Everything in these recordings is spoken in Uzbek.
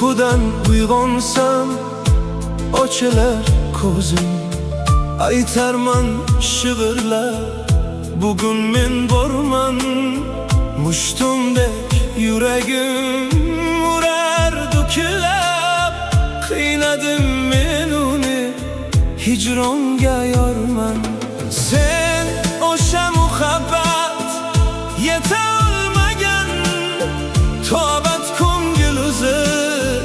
uyqudan uyg'onsam ochilar ko'zim, aytarman shivirlab bugun men borman. Mushtumdek yuragim urar dukillab, qiynadim men uni hijronga yorman. Sen o'sha muhabbat yeta olmagan, tobat ko'ngil uzib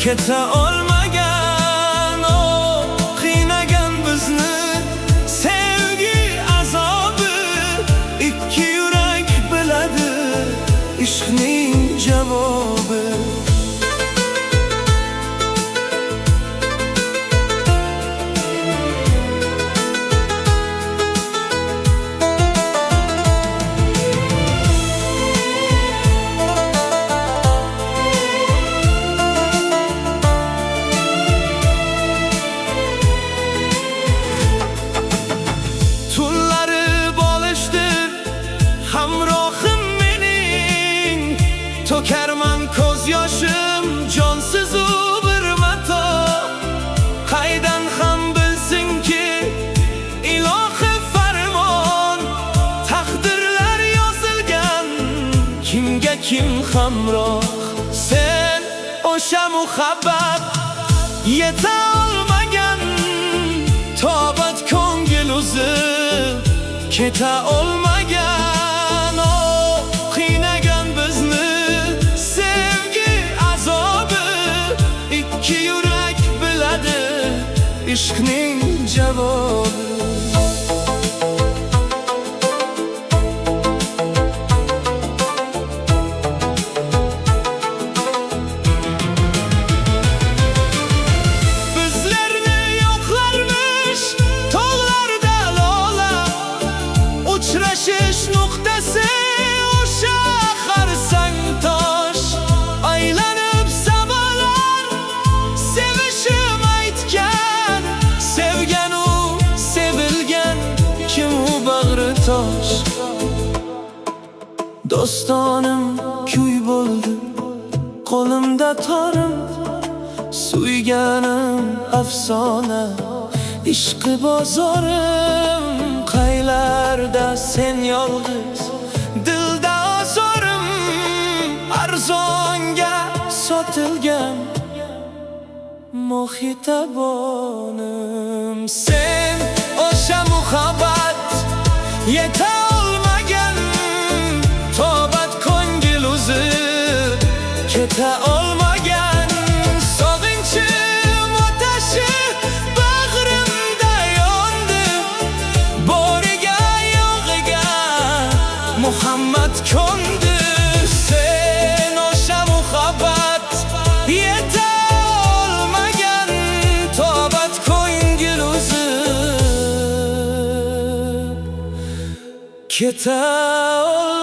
keta olmagan. O qiynagan bizni sevgi azobi, ikki yurak biladi ishqning javobi. Hamrohim mening, to'karman ko'z yoshim jonsiz u bir mato. Qaydan ham bilsinki ilohi farmon, taqdirlar yozilgan kimga kim hamroh. Sen o'sha muhabbat yeta olmagan, tobat ko'ngil uzib keta olmagan. İşqning javobi. Bizlarni yo'qlarmish tog'larda lola, uchrashish nuqtasi o'sha xarsang tosh. Aylanib samolar sevishim aytgan, sevgan u sevilgan kim u bag'ri tosh. Dostonim kuy bo'ldi qo'limda torim, suyganim afsona ishqi bozorim. Qaylarda sen yolg'iz dilda ozorim, arzonga sotilgan mohitabonim. Sen o'sha muhabbat yeta olmagan, tobat ko'ngil uzib keta olmagan. Sog'inchim otashi bag'rimda yondi, boriga yo'g'iga Muhammad ko'ndi. Sen o'sha muhabbat yeta olmagan, tobat ko'ngil uzib keta olmagan.